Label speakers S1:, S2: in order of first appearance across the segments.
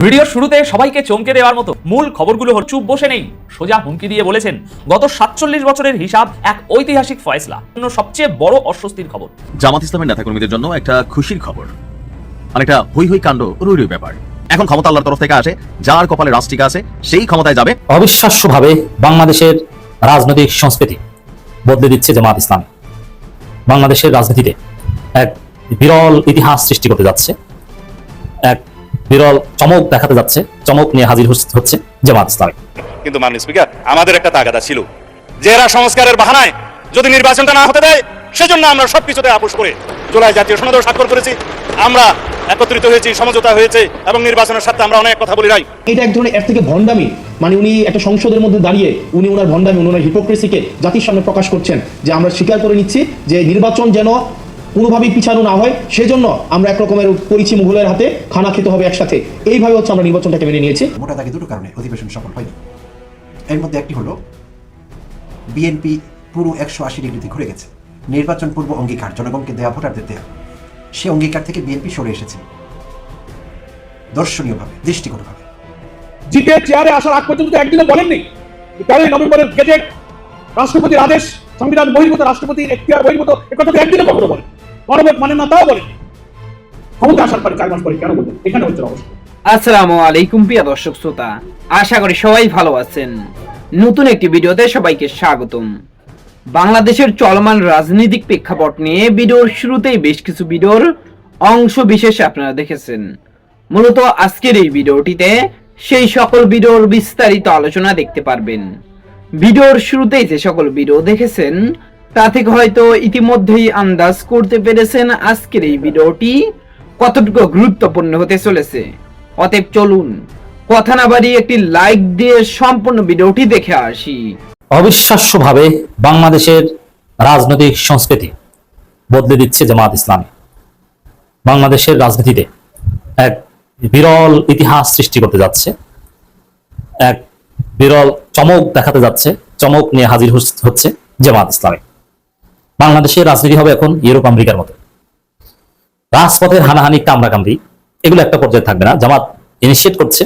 S1: ভিডিওর শুরুতে সবাইকে চমকে দেওয়ার মতো মূল খবরগুলো হল চুপ বসে নেই, সোজা হুমকি দিয়ে বলেছেন গত 47 বছরের হিসাব এক ঐতিহাসিক ফয়সলা, সবচেয়ে বড় অস্বস্তির খবর।
S2: জামাত ইসলামের নেতাকর্মীদের জন্য একটা খুশির খবর, অনেকটা হই হই কাণ্ড, রুই রুই ব্যাপার। এখন ক্ষমতা আল্লাহর তরফ থেকে আসে, যার কপালে রাজ ঠিক আছে সেই ক্ষমতায় যাবে।
S3: অবিশ্বাস্যভাবে বাংলাদেশের রাজনৈতিক সংস্কৃতি বদলে দিচ্ছে জামাত ইসলাম। বাংলাদেশের রাজনীতিতে এক বিরল ইতিহাস সৃষ্টি করতে যাচ্ছে, এক বিরল চমক দেখাতে যাচ্ছে, চমক নিয়ে হাজির হচ্ছে জামাত ইসলাম।
S4: কিন্তু মাননীয় স্পিকার, আমাদের একটা তাগাদা ছিল যে এরা সংস্কারের বাহানায় যদি নির্বাচনটা না হতে দেয়, সেজন্য আমরা সবকিছুতে আপোষ করে জুলাই জাতীয় সনদও স্বাক্ষর করেছি। আমরা একত্রিত হয়েছি, সমঝোতা হয়েছে এবং নির্বাচনের সাথে আমরা অনেক কথা বলি নাই।
S5: এটা এক ধরনের এর থেকে ভণ্ডামি, মানে উনি একটা সংসদের মধ্যে দাঁড়িয়ে উনি ওনার ভণ্ডামি, ওনার হিপোক্রেসিকে জাতির সামনে প্রকাশ করছেন যে আমরা স্বীকার করে নিচ্ছি যে নির্বাচন যেন কোনোভাবেই পিছানো না হয়, সেজন্য আমরা একরকমের করেছি মুঘলের হাতে খানা খেতে হবে একসাথে, এইভাবে হচ্ছে আমরা নির্বাচনটাকে মেনে নিয়েছি।
S6: মোটা দাগে দুটো কারণে অধিবেশন সফল হয়নি। এর মধ্যে একটি হলো বিএনপি পুরো 180 ডিগ্রিতে ঘুরে গেছে। নির্বাচন পূর্ব অঙ্গীকার, জনগণকে দেওয়া, ভোটারদের দেওয়া, সে অঙ্গীকার থেকে বিএনপি সরে এসেছে দর্শনীয়ভাবে, দৃষ্টিগতভাবে।
S7: জিতে চেয়ারে আসার আগ পর্যন্ত একদিনও বলেননি 13 নভেম্বরের গেজেট, রাষ্ট্রপতির আদেশ, সংবিধান বহির্ভূত, রাষ্ট্রপতির এখতিয়ার বহির্ভূত, একথা একদিনও কখনো বলেন। গণভোট মানে না তাও বলেন। ক্ষমতা আসার পরে 4 মাস পরে কেন বলবেন? এখানে হচ্ছে অবস্থা।
S8: আসসালামু আলাইকুম প্রিয় দর্শক শ্রোতা, আশা করি সবাই ভালো আছেন। নতুন একটি ভিডিওতে সবাইকে স্বাগতম। বাংলাদেশের চলমান রাজনৈতিক প্রেক্ষাপট নিয়ে ভিডিওর শুরুতেই বেশ কিছু ভিডিওর অংশ বিশেষ আপনারা দেখেছেন। মূলত আজকের এই ভিডিওটিতে সেই সকল ভিডিওর বিস্তারিত আলোচনা দেখতে পারবেন। ভিডিওর শুরুতেই যে সকল ভিডিও দেখেছেন তা থেকে হয়তো ইতিমধ্যেই আন্দাজ করতে পেরেছেন আজকের এই ভিডিওটি কতটুকু গুরুত্বপূর্ণ হতে চলেছে। অতএব চলুন কথা না বাড়িয়ে একটি লাইক দিয়ে সম্পূর্ণ ভিডিওটি দেখে আসি।
S3: অবিশ্বাস্যভাবে বাংলাদেশের রাজনৈতিক সংস্কৃতি বদলে দিচ্ছে জামাত ইসলাম। বাংলাদেশের রাজনীতিতে এক বিরল ইতিহাস সৃষ্টি করতে যাচ্ছে, এক বিরল চমক দেখাতে যাচ্ছে, চমক নিয়ে হাজির হচ্ছে জামাত ইসলামী। বাংলাদেশের রাজনীতি হবে এখন ইউরোপ আমেরিকার মতো, রাজপথের হানাহানি, কামড়াকামড়ি, এগুলো একটা পর্যায়ে থাকবে না। জামাত ইনিশিয়েট করছে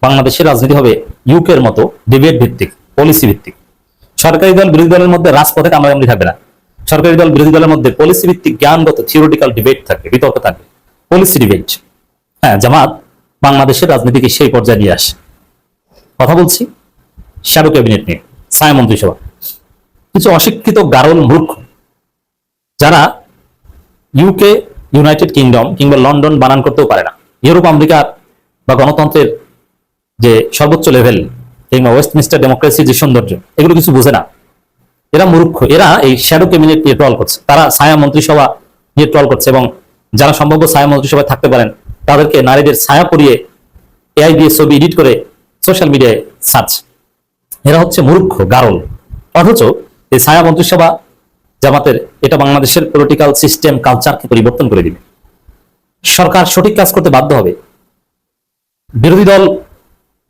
S3: বাংলাদেশের রাজনীতি হবে ইউকের মতো ডিবেট ভিত্তিক, পলিসি ভিত্তিক। সরকারি দল বিরোধী দলের মধ্যে রাজপথে কামড়াকামড়ি থাকবে না। সরকারি দল বিরোধী দলের মধ্যে পলিসি ভিত্তিক জ্ঞানগত থিওরিটিক্যাল ডিবেট থাকবে, বিতর্ক থাকবে, পলিসি ডিবেট। হ্যাঁ, জামাত বাংলাদেশের রাজনীতিকে সেই পর্যায়ে নিয়ে আসে। কথা বলছি শ্যাডো ক্যাবিনেট নিয়ে, ছায়া মন্ত্রিসভা। কিছু অশিক্ষিত গারল মূর্খ যারা ইউকে, ইউনাইটেড কিংডম কিংবা লন্ডন বানান করতেও পারে না, ইউরোপ আমেরিকার বা গণতন্ত্রের যে সর্বোচ্চ লেভেল কিংবা ওয়েস্টমিনিস্টার ডেমোক্রেসির যে সৌন্দর্য, এগুলো কিছু বুঝে না। এরা মূর্খ, এরা এই শ্যাডো ক্যাবিনেট নিয়ে ট্রল করছে, তারা ছায়া মন্ত্রিসভা নিয়ে ট্রল করছে। এবং যারা সম্ভাব্য ছায়া মন্ত্রিসভায় থাকতে পারেন তাদেরকে নারীদের ছায়া পরিয়ে এআই দিয়ে ছবি এডিট করে সোশ্যাল মিডিয়ায় সার্চ। এরা হচ্ছে মূর্খ, গারল। অথচ এই ছায়া মন্ত্রিসভা জামাতের, এটা বাংলাদেশের পলিটিক্যাল সিস্টেম, কালচারকে পরিবর্তন করে দিবে। সরকার সঠিক কাজ করতে বাধ্য হবে। বিরোধী দল,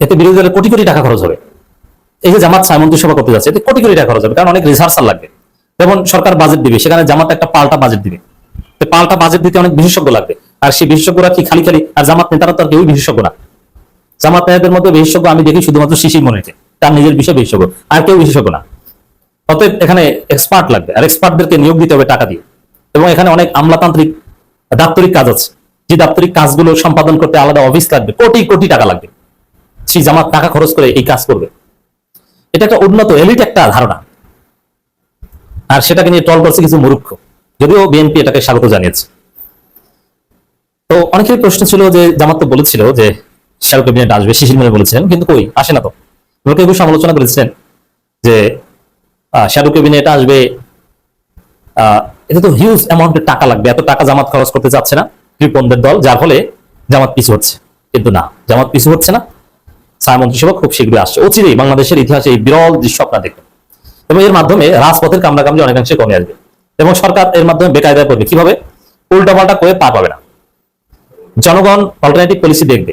S3: এতে বিরোধী দলের কোটি কোটি টাকা খরচ হবে। এই যে জামাত ছায়া মন্ত্রিসভা করতে যাচ্ছে, এতে কোটি কোটি টাকা খরচ হবে, কারণ অনেক রিসার্চার লাগবে। যেমন সরকার বাজেট দিবে, সেখানে জামাত একটা পাল্টা বাজেট দিবে। পাল্টা বাজেট দিতে অনেক বিশেষজ্ঞ লাগবে, আর সেই বিশেষজ্ঞরা কি খালি খালি, আর জামাত নেতারা তো আর কেউই বিশেষজ্ঞ না। জামাত নেতাদের মধ্যে বিশেষজ্ঞ আমি দেখি শুধুমাত্র শিশির মনিকে, তার নিজের বিষয় বিশেষজ্ঞ, আর কেউ বিশেষজ্ঞ না। অতএব এখানে এক্সপার্ট লাগবে, আর এক্সপার্টদেরকে নিয়োগ দিতে হবে টাকা দিয়ে। এবং এখানে অনেক আমলাতান্ত্রিক, দাপ্তরিক কাজ আছে, যে দাপ্তরিক কাজগুলো সম্পাদন করতে আলাদা অফিস লাগবে, কোটি কোটি টাকা লাগবে। সেই জামাত টাকা খরচ করে এই কাজ করবে। এটা একটা উন্নত এলিট একটা ধারণা, আর সেটাকে নিয়ে টল করছে কিছু মূর্খ, যদিও বিএনপি এটাকে স্বাগত জানিয়েছে। তো অনেকের প্রশ্ন ছিল যে জামাত তো বলেছিল যে শ্যাডো ক্যাবিনেট আসবে, শিশির মনি বলেছিলেন, কিন্তু কই আসে না। তো লোকে একটু সমালোচনা করেছিলেন যে শ্যাডো ক্যাবিনেট আসবে, এতে তো হিউজ অ্যামাউন্টের টাকা লাগবে, এত টাকা জামাত খরচ করতে চাচ্ছে না কৃপণদের দল, যার ফলে জামাত পিছু হচ্ছে। কিন্তু না, জামাত পিছু হচ্ছে না। ছায়া মন্ত্রিসভা খুব শীঘ্রই আসছে, অচিরেই বাংলাদেশের ইতিহাসে এই বিরল দৃশ্য আপনারা দেখবেন। এবং এর মাধ্যমে রাজপথের কামড়াকামড়ি অনেকাংশে কমে আসবে, এবং সরকার এর মাধ্যমে বেকায়দায় পড়বে। কিভাবে? উল্টাপাল্টা করে পা পাবে না। জনগণ অল্টারনেটিভ পলিসি দেখবে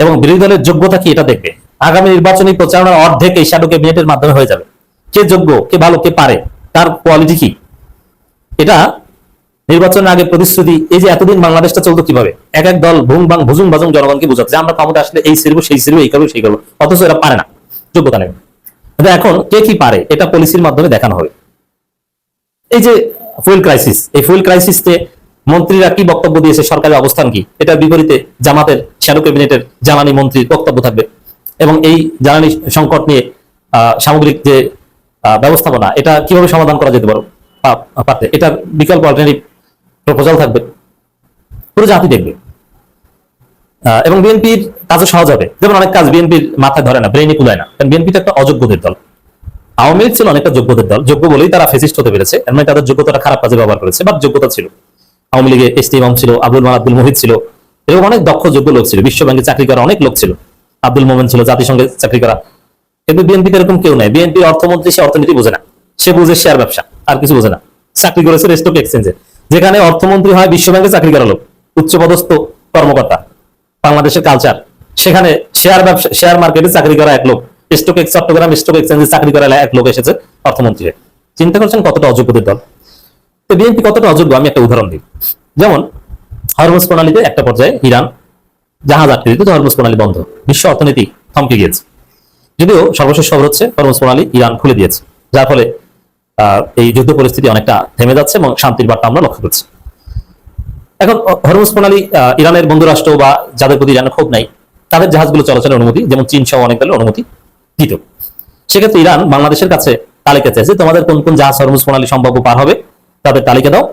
S3: এবং বিরোধী দলের যোগ্যতা কি এটা দেখবে। আগামী নির্বাচনী প্রচারণার অর্ধেক এই শ্যাডো ক্যাবিনেটের মাধ্যমে হয়ে যাবে। কে যোগ্য, কে ভালো, কে পারে, তার কোয়ালিটি কি, এটা নির্বাচনের আগে প্রতিশ্রুতি, এই যে এতদিন বাংলাদেশটা চলতো কিভাবে, এক এক দল ভুং ভাং ভুজুং বাজুং জনগণকে বোঝাচ্ছে যে আমরা ক্ষমতা আসলে এই ছিড়বো সেই ছিড়বো, এই করবো সেই করবো, অথচ এরা পারে না, যোগ্যতা নেই। কিন্তু এখন কে কি পারে এটা পলিসির মাধ্যমে দেখানো হবে। এই যে ফুয়েল ক্রাইসিস, এই ফুয়েল ক্রাইসিসে মন্ত্রীরা কি বক্তব্য দিয়েছে, সরকারের অবস্থান কি, এটার বিপরীতে জামাতের শ্যাডো ক্যাবিনেটের জ্বালানি মন্ত্রীর বক্তব্য থাকবে এবং এই জ্বালানি সংকট নিয়ে সামগ্রিক যে ব্যবস্থাপনা, এটা কিভাবে সমাধান করা যেতে পারতে, এটার বিকল্প অল্টারনেটিভ প্রপোজাল থাকবে, পুরো জাতি দেখবে। এবং বিএনপির কাজও সহজ হবে। যেমন অনেক কাজ বিএনপির মাথায় ধরে না, ব্রেইনে কুলায় না, কারণ বিএনপিটা একটা অযোগ্যদের দল। আওয়ামী লীগ ছিল অনেকটা যোগ্যদের দল, যোগ্য বলেই তারা ফেসিস্ট হতে পেরেছে, এর মানে তাদের যোগ্যতাটা খারাপ কাজে ব্যবহার করেছে, বাট যোগ্যতা ছিল। আওয়ামী লীগে এস টি ইমাম ছিল, আব্দুল মুহিত ছিল, এরকম অনেক দক্ষ যোগ্য লোক ছিল, বিশ্ব ব্যাংকে চাকরি করা অনেক লোক ছিল, আব্দুল মোমেন ছিল জাতিসংঘে চাকরি করা। কিন্তু বিএনপিতে এরকম কেউ নাই। বিএনপির অর্থমন্ত্রী, সে অর্থনীতি বোঝে না, সে বুঝে শেয়ার ব্যবসা, আর কিছু বোঝে না। চাকরি করেছে স্টক এক্সচেঞ্জে, যেখানে অর্থমন্ত্রী হয় বিশ্ব ব্যাংকে চাকরি করা লোক, উচ্চপদস্থ কর্মকর্তা, বাংলাদেশের কালচার, সেখানে শেয়ার ব্যবসা, শেয়ার মার্কেটে চাকরি করা এক লোক, চট্টগ্রাম স্টক এক্সচেঞ্জে চাকরি করা এক লোক এসেছে অর্থমন্ত্রী। চিন্তা করছেন কতটা অযোগ্যদের দল। তো বিএনপি কতটা অযোগ্য আমি একটা উদাহরণ দিই। যেমন হরমুজ প্রণালীতে একটা পর্যায়ে ইরান জাহাজ আটকে দিত, হরমুজ প্রণালী বন্ধ, বিশ্ব অর্থনীতি থমকে গিয়েছে। যদিও সর্বশেষ খবর হচ্ছে হরমুজ প্রণালী ইরান খুলে দিয়েছে, যার ফলে এই যুদ্ধ পরিস্থিতি অনেকটা থেমে যাচ্ছে এবং শান্তির বার্তা আমরা লক্ষ্য করছি। এখন হরমুজ প্রণালী ইরানের বন্ধু রাষ্ট্র বা যাদের প্রতি ইরানের ক্ষোভ নাই, তাদের জাহাজগুলো চলাচলের অনুমতি, যেমন চীন সহ অনেক দলের অনুমতি দিত। সেক্ষেত্রে ইরান বাংলাদেশের কাছে তালিকা চাইছে, তোমাদের কোন কোন জাহাজ হরমুজ প্রণালী সম্ভাব্য পার হবে তাদের তালিকা দাও,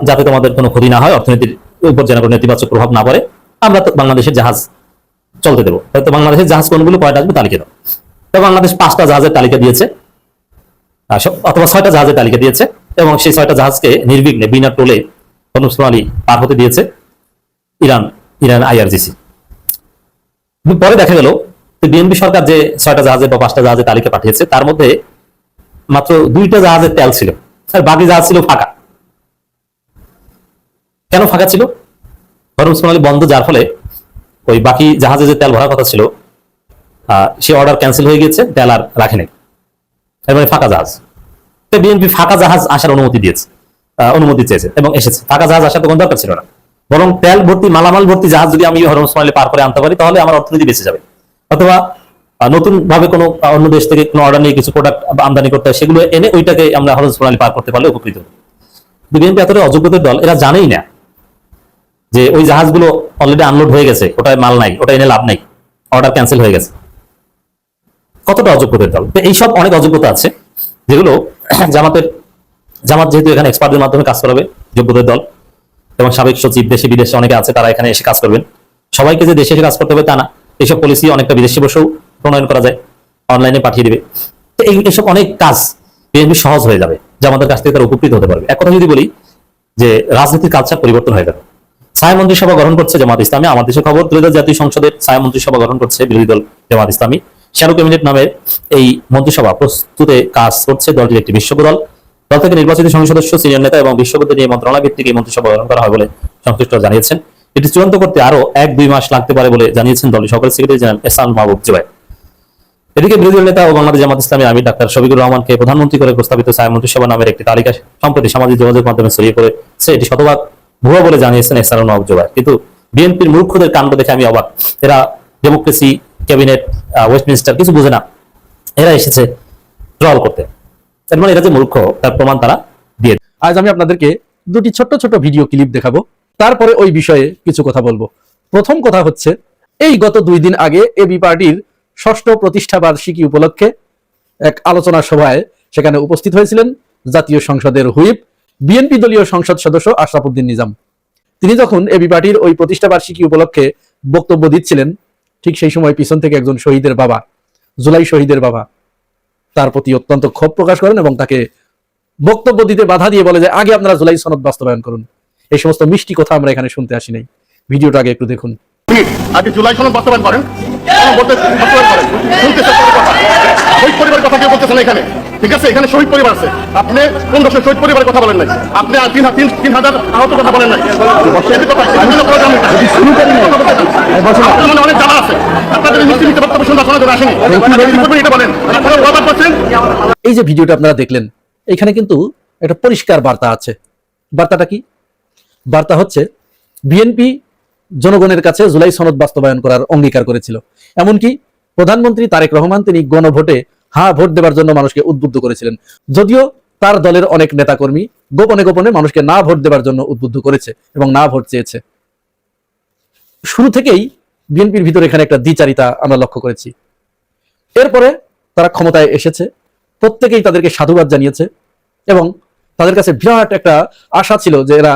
S3: যাতে তোমাদের কোনো ক্ষতি না হয়, অর্থনীতির উপর যেন কোনো নেতিবাচক প্রভাব না পড়ে, আমরা তো বাংলাদেশের জাহাজ চলতে দেবো। তো বাংলাদেশের জাহাজ কোনগুলো কয়টা আসবে তালিকা দাও। তো বাংলাদেশ 5টা জাহাজের তালিকা দিয়েছে, অথবা 6টা জাহাজের তালিকা দিয়েছে, এবং সেই 6টা জাহাজকে নির্বিঘ্নে বিনা টোলে হরমুজ প্রণালী পার হতে দিয়েছে ইরান আইআরজিসি। পরে দেখা গেল বিএনপি সরকার যে 6টা জাহাজের বা 5টা জাহাজের তালিকা পাঠিয়েছে, তার মধ্যে মাত্র 2টা জাহাজের তেল ছিল, আর বাকি জাহাজ ছিল ফাঁকা। কেন ফাঁকা ছিল? হরমুজ প্রণালী বন্ধ, যার ফলে ওই বাকি জাহাজে যে তেল ভরার কথা ছিল সে অর্ডার ক্যান্সেল হয়ে গিয়েছে, তেল আর রাখেনি, এর মানে ফাঁকা জাহাজ। তো বিএনপি ফাঁকা জাহাজ আসার অনুমতি চেয়েছে এবং এসেছে। ফাঁকা জাহাজ আসার তো কোনো দরকার ছিল না, বরং তেল ভর্তি, মালামাল ভর্তি জাহাজ যদি আমি হরমুজ প্রণালী পার করে আনতে পারি, তাহলে আমার অর্থনীতি বেঁচে যাবে। অথবা নতুন ভাবে কোনো অন্য দেশ থেকে কোনো অর্ডার নিয়ে কিছু প্রোডাক্ট আমদানি করতে হয়, সেগুলো এনে ওইটাকে আমরা হরমুজ প্রণালী পার করতে পারলে উপকৃত হব। বিএনপি এতটা অযোগ্যদের দল, এরা জানেই না যে ওই জাহাজগুলো অলরেডি আনলোড হয়ে গেছে, ওটায় মাল নাই, ওটা এনে লাভ নাই, অর্ডার ক্যান্সেল হয়ে গেছে। কতটা অযোগ্যদের দল। তো এইসব অনেক অযোগ্যতা আছে যেগুলো জামাত যেহেতু এখানে এক্সপার্টদের মাধ্যমে কাজ করাবে, যোগ্যদের দল, এবং সাবেক সচিব দেশে বিদেশে অনেকে আছে, তারা এখানে এসে কাজ করবেন। সবাইকে যে দেশে এসে কাজ করতে হবে তা না, এইসব পলিসি অনেকটা বিদেশে বসেও প্রণয়ন করা যায়, অনলাইনে পাঠিয়ে দেবে। তো এইসব অনেক কাজ বিএনপি সহজ হয়ে যাবে, জামাতের কাছ থেকে তারা উপকৃত হতে পারবে। এক কথা যদি বলি যে রাজনীতির কালচার পরিবর্তন হয়ে গেল। ছায়া মন্ত্রিসভা গঠন করছে জামাত ইসলামী। আমার দেশের খবর, ত্রয়োদশ জাতীয় সংসদের ছায়া মন্ত্রিসভা গঠন করছে বিরোধী দল জামাত ইসলামী। শ্যাডো ক্যাবিনেট নামের এই মন্ত্রিসভা প্রস্তুতে কাজ করছে দলটির একটি বিশ্বব্য দল। দল থেকে নির্বাচিত সংসদ সদস্য, সিনিয়র নেতা এবং বিশ্ববিদ্যালয় নিয়ে মন্ত্রণালয় ভিত্তিক এই মন্ত্রিসভা গঠন করা হয় বলে সংশ্লিষ্টরা জানিয়েছেন। এটি চূড়ান্ত করতে আরো 1-2 মাস লাগতে পারে বলে জানিয়েছেন দলের সহকারী সেক্রেটারি জেনারেল এহসান মাহবুব জুবায়ের। এদিকে বিরোধী দল নেতা ও বাংলাদেশ জামাত ইসলামীর আমির ডাক্তার শফিকুর রহমানকে প্রধানমন্ত্রী করে প্রস্তাবিত ছায়া মন্ত্রিসভা নামের একটি তালিকা সম্প্রতি সামাজিক যোগাযোগ মাধ্যমে ছড়িয়ে পড়েছে। এটি শতভাগ ভুয়া বলে জানিয়েছেন এহসান মাহবুব জুবায়ের। কিন্তু বিএনপির মূর্খদের কাণ্ড দেখে আমি অবাক। এরা ডেমোক্রেসি, ক্যাবিনেট, ওয়েস্টমিনিস্টার কিছু বোঝে না, এরা এসেছে ট্রল করতে। তার মানে এরা যে মূর্খ তার প্রমাণ তারা দিয়ে।
S9: আজ আমি আপনাদেরকে দুটি ছোট্ট ছোট্ট ভিডিও ক্লিপ দেখাবো, তারপরে ওই বিষয়ে কিছু কথা বলবো। প্রথম কথা হচ্ছে, এই গত 2 দিন আগে এবি পার্টির 6ষ্ঠ প্রতিষ্ঠা বার্ষিকী উপলক্ষে এক আলোচনা সভায় সেখানে উপস্থিত হয়েছিলেন জাতীয় সংসদের হুইপ, বিএনপি দলীয় সংসদ সদস্য আশরাফ উদ্দিন নিজাম। তিনি যখন এবি পার্টির ওই প্রতিষ্ঠা বার্ষিকী উপলক্ষে বক্তব্য দিচ্ছিলেন, ঠিক সেই সময় পিছন থেকে একজন শহীদের বাবা, জুলাই শহীদের বাবা, তার প্রতি অত্যন্ত ক্ষোভ প্রকাশ করেন এবং তাকে বক্তব্য দিতে বাধা দিয়ে বলে যে আগে আপনারা জুলাই সনদ বাস্তবায়ন করুন। এই সমস্ত মিষ্টি কথা আমরা এখানে শুনতে আসি নাই। ভিডিওটা আগে একটু দেখুন।
S7: আগে জুলাই সনদ বাস্তবায়ন করেন, শহীদ পরিবারের কথা কেউ বলতেছেন এখানে, ঠিক আছে? এখানে শহীদ পরিবার আছে, আপনি কোন দেশের শহীদ পরিবারের কথা বলেন নাই, আপনি 3,000 আহত কথা বলেন নাই। অনেক জানা আছে, আপনাদের নিশ্চিত বক্তব্য শুনতে শোনা যাবে আসেনি, এটা বলেন।
S9: এই যে ভিডিওটা আপনারা দেখলেন, এখানে কিন্তু একটা পরিষ্কার বার্তা আছে বার্তাটা কি? বার্তা হচ্ছে বিএনপি জনগণের কাছে জুলাই সনদ বাস্তবায়ন করার অঙ্গীকার করেছিল। এমনকি প্রধানমন্ত্রী তারেক রহমান তিনি গণভোটে ভোট দেওয়ার জন্য মানুষকে উদ্বুদ্ধ করেছিলেন। যদিও তার দলের অনেক নেতাকর্মী গোপনে গোপনে মানুষকে না ভোট দেওয়ার জন্য উদ্বুদ্ধ করেছে এবং না ভোট চেয়েছে। শুরু থেকেই বিএনপির ভিতরে এখানে একটা দ্বিচারিতা আমরা লক্ষ্য করেছি। এরপরে তারা ক্ষমতায় এসেছে, প্রত্যেকেই তাদেরকে সাধুবাদ জানিয়েছে এবং তাদের কাছে বিরাট একটা আশা ছিল যে এরা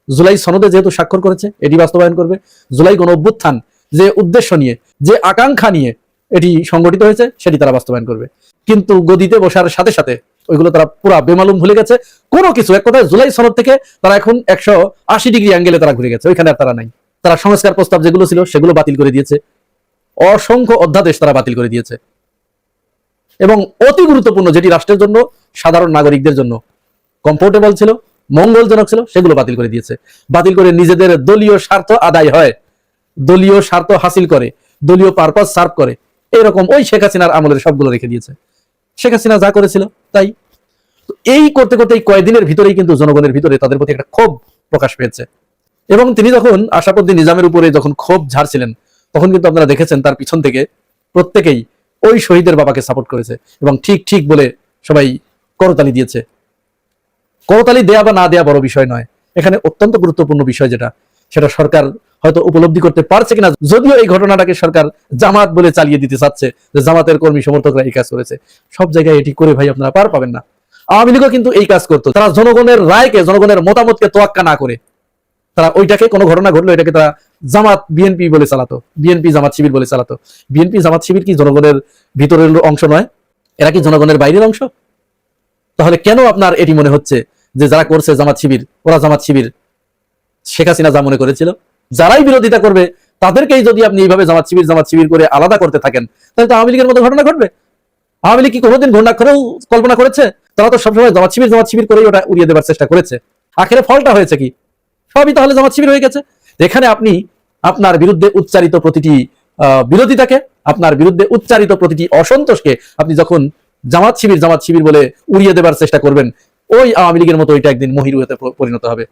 S9: জুলাই সনদে যেহেতু স্বাক্ষর করেছে এটি বাস্তবায়ন করবে। জুলাই গণ অভ্যুত্থান যে উদ্দেশ্য নিয়ে, যে আকাঙ্ক্ষা নিয়ে এটি সংগঠিত হয়েছে সেটি তারা বাস্তবায়ন করবে। কিন্তু গদিতে বসার সাথে সাথে ওইগুলো তারা পুরা বেমালুম ভুলে গেছে। কোনো কিছু, এক কথায় জুলাই সনদ থেকে তারা এখন 180 ডিগ্রি অ্যাঙ্গেলে তারা ঘুরে গেছে, ওইখানে আর তারা নাই। তারা সংস্কার প্রস্তাব যেগুলো ছিল সেগুলো বাতিল করে দিয়েছে, অসংখ্য অধ্যাদেশ তারা বাতিল করে দিয়েছে এবং অতি গুরুত্বপূর্ণ যেটি রাষ্ট্রের জন্য, সাধারণ নাগরিকদের জন্য কমফোর্টেবল ছিল, মঙ্গলজনক ছিল, সেগুলো বাতিল করে দিয়েছে। বাতিল করে নিজেদের দলীয় স্বার্থ আদায় হয়, দলীয় স্বার্থ হাসিল করে, দলীয় পারপাস সার্ভ করে, এরকম ওই শেখ হাসিনার আমলের সবগুলো রেখে দিয়েছে। শেখ হাসিনা যা করেছিল তাই। এই করতে করতে এই কয়েকদিনের ভিতরেই কিন্তু জনগণের ভিতরে তাদের প্রতি একটা ক্ষোভ প্রকাশ পেয়েছে এবং তিনি যখন আশরাফুদ্দিন নিজামের উপরে যখন ক্ষোভ ঝাড়ছিলেন তখন কিন্তু আপনারা দেখেছেন তার পিছন থেকে প্রত্যেকেই ওই শহীদের বাবাকে সাপোর্ট করেছে এবং ঠিক ঠিক বলে সবাই করতালি দিয়েছে। করতালি দেয়া বা না দেয়া বড় বিষয় নয়, এখানে অত্যন্ত গুরুত্বপূর্ণ বিষয় যেটা, সেটা সরকার হয়তো উপলব্ধি করতে পারছে কিনা। যদিও এই ঘটনাটাকে সরকার জামাত বলে চালিয়ে দিতে চাচ্ছে যে জামাতের কর্মী সমর্থকরা এই কাজ করেছে, সব জায়গায় এটি করে ভাই আপনারা পার পাবেন না। আওয়ামী লীগও কিন্তু এই কাজ করতো, তারা জনগণের রায়কে, জনগণের মতামতকে তোয়াক্কা না করে তারা ওইটাকে, কোনো ঘটনা ঘটলো এটাকে তারা জামাত বিএনপি বলে চালাতো, বিএনপি জামাত শিবির বলে চালাতো। বিএনপি জামাত শিবির কি জনগণের ভিতরের অংশ নয়? এরা কি জনগণের বাইরের অংশ? তাহলে কেন আপনার এটি মনে হচ্ছে যে যারা করছে জামাত শিবির, ওরা জামাত শিবির? শেখ হাসিনা যা মনে করেছিল, যারাই বিরোধিতা করবে তাদেরকেই যদি আপনি এইভাবে জামাত শিবির করে আলাদা করতে থাকেন তাহলে তো আওয়ামী লীগের মতো ঘটনা ঘটবে। আওয়ামী লীগ কি কোনোদিন ঘটনাক্ষরেও কল্পনা করেছে? তারা তো সবসময় জামাত শিবির করেই ওটা উড়িয়ে দেওয়ার চেষ্টা করেছে। আখেরে ফলটা হয়েছে কি? সবই তাহলে জামাত শিবির হয়ে গেছে। এখানে আপনি আপনার বিরুদ্ধে উচ্চারিত প্রতিটি বিরোধিতাকে, আপনার বিরুদ্ধে উচ্চারিত প্রতিটি অসন্তোষকে আপনি যখন জামাত শিবির বলে উড়িয়ে দেবার চেষ্টা করবেন, ওই আওয়ামী লীগের মতো ওইটা একদিন মহিরুহেতে পরিণত হবে।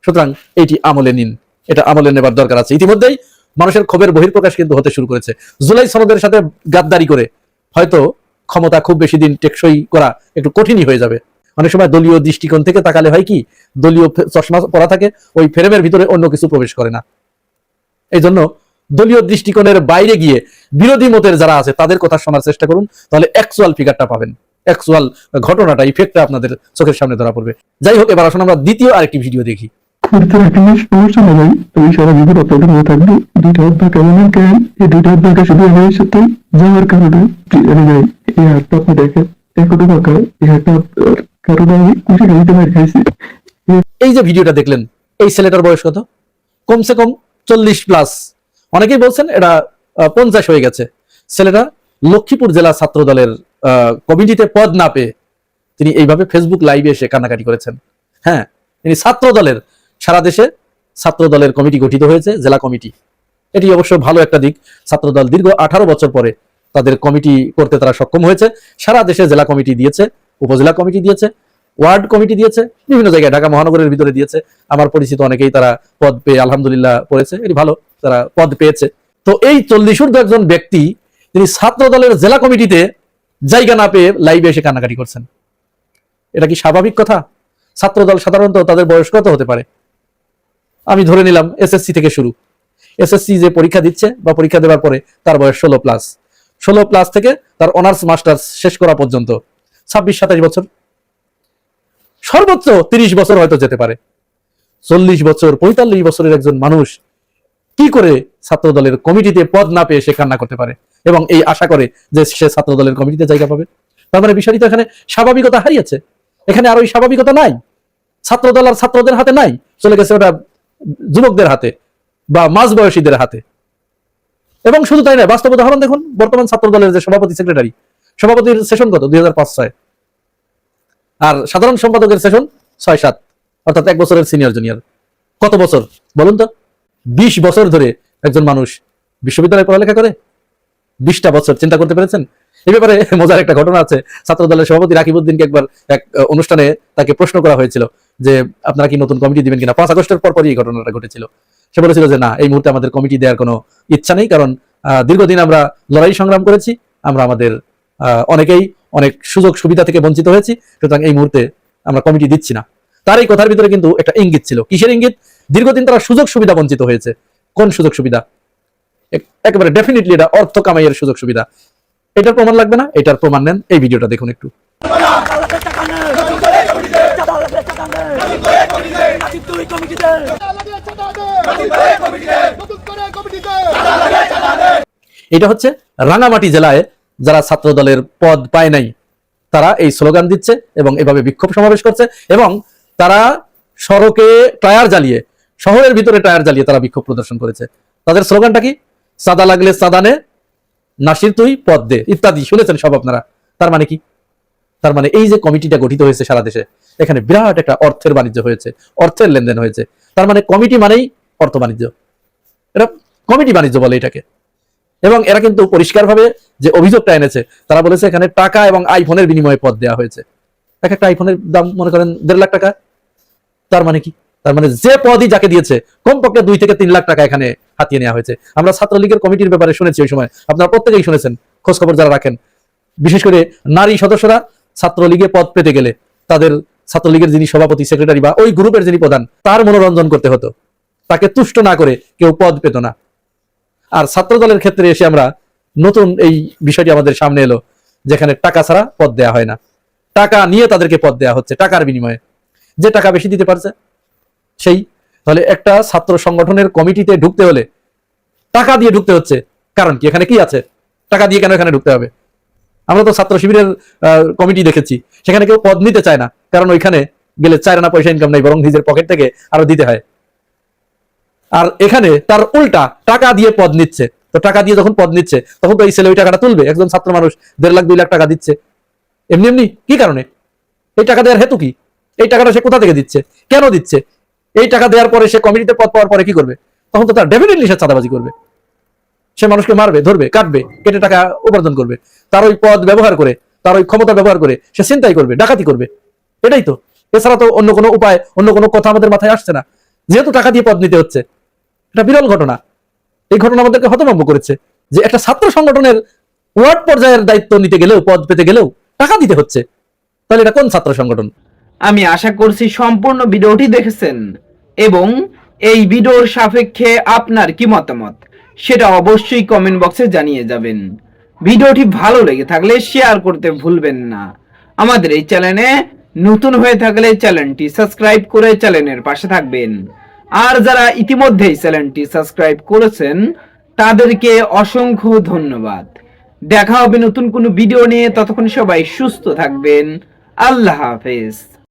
S9: সুতরাং এইটি আমলে নিন, এটা আমলে নেবার দরকার আছে। ইতিমধ্যেই মানুষের ক্ষোভের বহিঃপ্রকাশ কিন্তু হতে শুরু করেছে। জুলাই সনদের সাথে গাদ্দারি করে হয়তো ক্ষমতা খুব বেশি দিন টেকসই করা একটু কঠিনই হয়ে যাবে। অনেক সময় দলীয় দৃষ্টিকোণ থেকে তাকালে হয় কি, দলীয় চশমা পরা থাকে, ওই ফ্রেমের ভিতরে অন্য কিছু প্রবেশ করে না। এই জন্য দলীয় দৃষ্টিকোণের বাইরে গিয়ে বিরোধী মতের যারা আছে তাদের কথা শোনার চেষ্টা করুন, তাহলে অ্যাকচুয়াল ফিগারটা পাবেন, অ্যাকচুয়াল ঘটনাটা, ইফেক্টটা আপনাদের চোখের সামনে ধরা পড়বে। যাই হোক, এবার আসুন আমরা দ্বিতীয় আরেকটি ভিডিও দেখি।
S10: সমস্যা নেই, তুমি সারা জীবন অতটা নিয়ে থাকবে। দুইটা অভ্যাস কেমন কেন, এই দুইটা অভ্যাস শুধু আমার সাথে যাওয়ার কারণে এই হাতটা আপনি দেখেন এখনো ফাঁকা, এই হাতটা কারণে আমি খুশি খাইতে মার খাইছি।
S9: এই যে ভিডিওটা দেখলেন, এই ছেলেটার বয়স কত? কমসে কম 40+। অনেকেই বলছেন এটা 50 হয়ে গেছে। ছেলেটা লক্ষ্মীপুর জেলা ছাত্র দলের কমিটিতে পদ না পেয়ে তিনি এইভাবে ফেসবুক লাইভে এসে কান্নাকাটি করেছেন। হ্যাঁ, তিনি ছাত্র দলের, সারা দেশে ছাত্র দলের কমিটি গঠিত হয়েছে, জেলা কমিটি। এটি অবশ্য ভালো একটা দিক। ছাত্র দল দীর্ঘ 18 বছর পরে তাদের কমিটি করতে তারা সক্ষম হয়েছে। সারা দেশে জেলা কমিটি দিয়েছে, উপজেলা কমিটি দিয়েছে, ওয়ার্ড কমিটি দিয়েছে, বিভিন্ন জায়গায়, ঢাকা মহানগরের ভিতরে দিয়েছে। আমার পরিচিত অনেকেই তারা পদ পেয়ে আলহামদুলিল্লাহ পড়েছে, এটি ভালো, তারা পদ পেয়েছে। তো এই 40 একজন ব্যক্তি তিনি ছাত্র দলের জেলা কমিটিতে জায়গা না পেয়ে লাইভে এসে কান্নাকাটি করছেন। এটা কি স্বাভাবিক কথা? ছাত্র দল সাধারণত তাদের বয়স কত হতে পারে? আমি ধরে নিলাম এসএসসি থেকে শুরু। এসএসসি যে পরীক্ষা দিচ্ছে বা পরীক্ষা দেওয়ার পরে তার বয়স 16+। 16+ থেকে তার অনার্স মাস্টার্স শেষ করা পর্যন্ত 26-27 বছর, সর্বোচ্চ 30 বছর হয়তো যেতে পারে। 40 বছর, 45 বছরের একজন মানুষ কি করে ছাত্র দলের কমিটিতে পদ না পেয়ে সে কান্না করতে পারে এবং এই আশা করে যে সে ছাত্র দলের কমিটিতে জায়গা পাবে? তার মানে বিষয়টি তো এখানে স্বাভাবিকতা হারিয়েছে। এখানে আর ওই স্বাভাবিকতা নাই। ছাত্র দল আর ছাত্রদের হাতে নাই, চলে গেছে ওটা যুবকদের হাতে বা মাঝবয়সীদের হাতে। এবং শুধু তাই নয়, বাস্তব উদাহরণ দেখুন, বর্তমান ছাত্র দলের যে সভাপতি সেক্রেটারি, সভাপতির সেশন কত? 2005-06, আর সাধারণ সম্পাদকের সেশন 6-7, অর্থাৎ 1 বছরের সিনিয়র জুনিয়র। কত বছর বলুন তো? 20 বছর ধরে একজন মানুষ বিশ্ববিদ্যালয়ে পড়ালেখা করে, 20টা বছর, চিন্তা করতে পেরেছেন? এই ব্যাপারে মজার একটা ঘটনা আছে। ছাত্র দলের সভাপতি রাকিব উদ্দিনকে একবার এক অনুষ্ঠানে তাকে প্রশ্ন করা হয়েছিল যে আপনারা কি নতুন কমিটি দিবেন কিনা। 5 আগস্টের পরই এই ঘটনাটা ঘটেছিল। সে বলেছিল যে না, এই মুহূর্তে আমাদের কমিটি দেওয়ার কোনো ইচ্ছা নেই, কারণ দীর্ঘদিন আমরা লড়াই সংগ্রাম করেছি, আমরা আমাদের অনেকেই অনেক সুযোগ সুবিধা থেকে বঞ্চিত হয়েছি, সুতরাং এই মুহূর্তে আমরা কমিটি দিচ্ছি না। তার এই কথার ভিতরে কিন্তু একটা ইঙ্গিত ছিল। কিসের ইঙ্গিত? দীর্ঘদিন তারা সুযোগ সুবিধা বঞ্চিত হয়েছে। কোন সুযোগ সুবিধা? একেবারে ডেফিনেটলি এটা অর্থ কামাইয়ের সুযোগ সুবিধা। এটার প্রমাণ লাগবে না? এটার প্রমাণ নেন, এই ভিডিওটা দেখুন একটু। এটা হচ্ছে রাঙামাটি জেলায় যারা ছাত্র দলের পদ পায় নাই তারা এই স্লোগান দিচ্ছে এবং এভাবে বিক্ষোভ সমাবেশ করছে, এবং তারা সড়কে টায়ার জ্বালিয়ে, শহরের ভিতরে টায়ার জ্বালিয়ে তারা বিক্ষোভ প্রদর্শন করেছে। তাদের স্লোগানটা কি? চাঁদা লাগলে চাঁদা নে, নাসির তুই পদ দে, ইত্যাদি শুনেছেন সব আপনারা। তার মানে কি? তার মানে এই যে কমিটিটা গঠিত হয়েছে সারা দেশে, এখানে বিরাট একটা অর্থের বাণিজ্য হয়েছে, অর্থের লেনদেন হয়েছে। তার মানে কমিটি মানেই অর্থ বাণিজ্য, এটা কমিটি বাণিজ্য বলে এটাকে। এবং এরা কিন্তু পরিষ্কারভাবে যে অভিযোগটা এনেছে, তারা বলেছে এখানে টাকা এবং আইফোনের বিনিময়ে পদ দেওয়া হয়েছে। এক একটা আইফোনের দাম মনে করেন 1.5 লাখ টাকা। তার মানে কি? তার মানে যে পদই যাকে দিয়েছে কমপক্ষে 2 থেকে 3 লাখ টাকা এখানে হাতিয়ে নেওয়া হয়েছে। আমরা ছাত্রলীগের কমিটির ব্যাপারে শুনেছি ওই সময়, আপনারা প্রত্যেকেই শুনেছেন, খোঁজ খবর যারা রাখেন। বিশেষ করে নারী সদস্যরা ছাত্রলীগে পদ পেতে গেলে তাদের ছাত্রলীগের যিনি সভাপতি, সেক্রেটারি বা ওই গ্রুপের যিনি প্রধান, তার মনোরঞ্জন করতে হতো, তাকে তুষ্ট না করে কেউ পদ পেত না। আর ছাত্র দলের ক্ষেত্রে এসে আমরা নতুন এই বিষয়টি আমাদের সামনে এলো, যেখানে টাকা ছাড়া পদ দেয়া হয় না, টাকা নিয়ে তাদেরকে পদ দেয়া হচ্ছে, টাকার বিনিময়ে। যে টাকা বেশি দিতে পারছে সেই। তাহলে একটা ছাত্র সংগঠনের কমিটিতে ঢুকতে হলে টাকা দিয়ে ঢুকতে হচ্ছে। কারণ কি? এখানে কি আছে? টাকা দিয়ে কেন এখানে ঢুকতে হবে? আমরা তো ছাত্র শিবিরের কমিটি দেখেছি, সেখানে কেউ পদ নিতে চায় না, কারণ ওইখানে গেলে 4 আনা পয়সা ইনকাম নাই, বরং নিজের পকেট থেকে আরো দিতে হয়। আর এখানে তার উল্টা টাকা দিয়ে পদ নিচ্ছে। তো টাকা দিয়ে যখন পদ নিচ্ছে তখন তো এই ছেলে ওই টাকাটা তুলবে। একজন ছাত্র মানুষ 1.5 লাখ 2 লাখ টাকা দিচ্ছে এমনি এমনি, কি কারণে? এই টাকা দেওয়ার হেতু কি? এই টাকাটা সে কোথা থেকে দিচ্ছে, কেন দিচ্ছে? এই টাকা দেওয়ার পরে সে কমিটিতে পদ পাওয়ার পরে কি করবে? তখন তো তার ডেফিনেটলি সে চাঁদাবাজি করবে, সে মানুষকে মারবে, ধরবে, কাটবে, কেটে টাকা উপার্জন করবে। তার ওই পদ ব্যবহার করে, তার ওই ক্ষমতা ব্যবহার করে সে ছিনতাই করবে, ডাকাতি করবে। এটাই তো, এছাড়া তো অন্য কোনো উপায়, অন্য কোনো কথা আমাদের মাথায় আসছে না। যেহেতু টাকা দিয়ে পদ নিতে হচ্ছে, এটা বিরল ঘটনা। এই ঘটনা আমাদেরকে হতভম্ব করেছে যে একটা ছাত্র সংগঠনের ওয়ার্ড পর্যায়ের দায়িত্ব নিতে গেলেও, পদ পেতে গেলেও টাকা দিতে হচ্ছে। তাহলে এটা কোন ছাত্র সংগঠন?
S8: আমি আশা করছি সম্পূর্ণ ভিডিওটি দেখেছেন এবং এই ভিডিওর সাপেক্ষে আপনার কি মতামত সেটা অবশ্যই কমেন্ট বক্সে জানিয়ে যাবেন। ভিডিওটি ভালো লেগে থাকলে শেয়ার করতে ভুলবেন না। আমাদের এই চ্যানেলে নতুন হয়ে থাকলে চ্যানেলটি সাবস্ক্রাইব করে চ্যানেলের পাশে থাকবেন। আর যারা ইতিমধ্যেই চ্যানেলটি সাবস্ক্রাইব করেছেন তাদেরকে অসংখ্য ধন্যবাদ। দেখা হবে নতুন কোনো ভিডিও নিয়ে, ততক্ষণ সবাই সুস্থ থাকবেন। আল্লাহ হাফেজ।